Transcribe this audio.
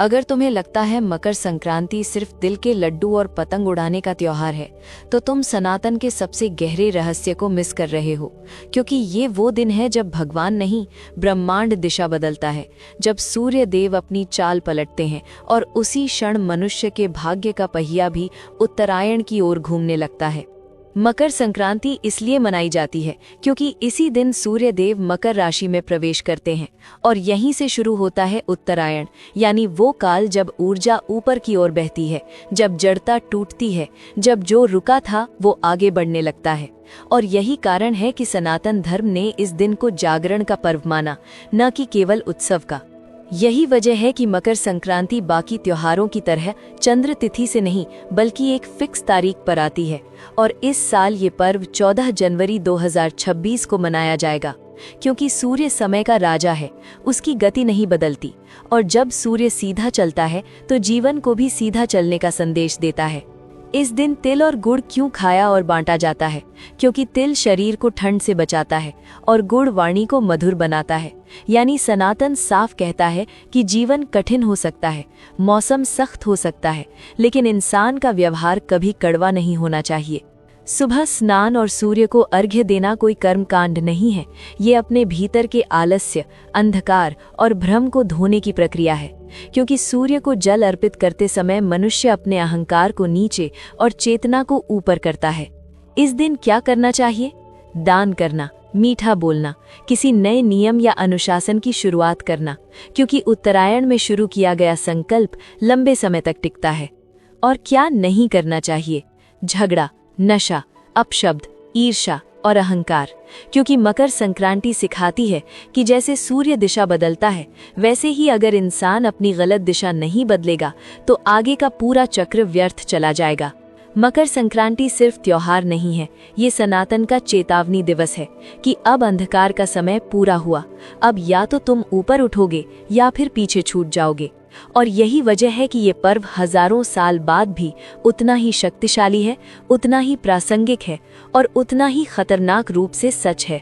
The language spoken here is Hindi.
अगर तुम्हें लगता है मकर संक्रांति सिर्फ तिल के लड्डू और पतंग उड़ाने का त्योहार है, तो तुम सनातन के सबसे गहरे रहस्य को मिस कर रहे हो। क्योंकि ये वो दिन है जब भगवान नहीं, ब्रह्मांड दिशा बदलता है, जब सूर्य देव अपनी चाल पलटते हैं और उसी क्षण मनुष्य के भाग्य का पहिया भी उत्तरायण की ओर घूमने लगता है। मकर संक्रांति इसलिए मनाई जाती है क्योंकि इसी दिन सूर्य देव मकर राशि में प्रवेश करते हैं और यहीं से शुरू होता है उत्तरायण, यानी वो काल जब ऊर्जा ऊपर की ओर बहती है, जब जड़ता टूटती है, जब जो रुका था वो आगे बढ़ने लगता है। और यही कारण है कि सनातन धर्म ने इस दिन को जागरण का पर्व माना, न कि केवल उत्सव का। यही वजह है कि मकर संक्रांति बाकी त्योहारों की तरह चंद्र तिथि से नहीं बल्कि एक फिक्स तारीख पर आती है। और इस साल ये पर्व 14 जनवरी 2026 को मनाया जाएगा, क्योंकि सूर्य समय का राजा है, उसकी गति नहीं बदलती, और जब सूर्य सीधा चलता है तो जीवन को भी सीधा चलने का संदेश देता है। इस दिन तिल और गुड़ क्यों खाया और बांटा जाता है? क्योंकि तिल शरीर को ठंड से बचाता है और गुड़ वाणी को मधुर बनाता है। यानी सनातन साफ कहता है कि जीवन कठिन हो सकता है, मौसम सख्त हो सकता है, लेकिन इंसान का व्यवहार कभी कड़वा नहीं होना चाहिए। सुबह स्नान और सूर्य को अर्घ्य देना कोई कर्मकांड नहीं है, ये अपने भीतर के आलस्य, अंधकार और भ्रम को धोने की प्रक्रिया है। क्योंकि सूर्य को जल अर्पित करते समय मनुष्य अपने अहंकार को नीचे और चेतना को ऊपर करता है। इस दिन क्या करना चाहिए? दान करना, मीठा बोलना, किसी नए नियम या अनुशासन की शुरुआत करना, क्योंकि उत्तरायण में शुरू किया गया संकल्प लंबे समय तक टिकता है। और क्या नहीं करना चाहिए? झगड़ा, नशा, अपशब्द, ईर्ष्या और अहंकार, क्योंकि मकर संक्रांति सिखाती है कि जैसे सूर्य दिशा बदलता है, वैसे ही अगर इंसान अपनी गलत दिशा नहीं बदलेगा तो आगे का पूरा चक्र व्यर्थ चला जाएगा। मकर संक्रांति सिर्फ त्योहार नहीं है, ये सनातन का चेतावनी दिवस है कि अब अंधकार का समय पूरा हुआ। अब या तो तुम ऊपर उठोगे या फिर पीछे छूट जाओगे। और यही वजह है कि ये पर्व हजारों साल बाद भी उतना ही शक्तिशाली है, उतना ही प्रासंगिक है और उतना ही खतरनाक रूप से सच है।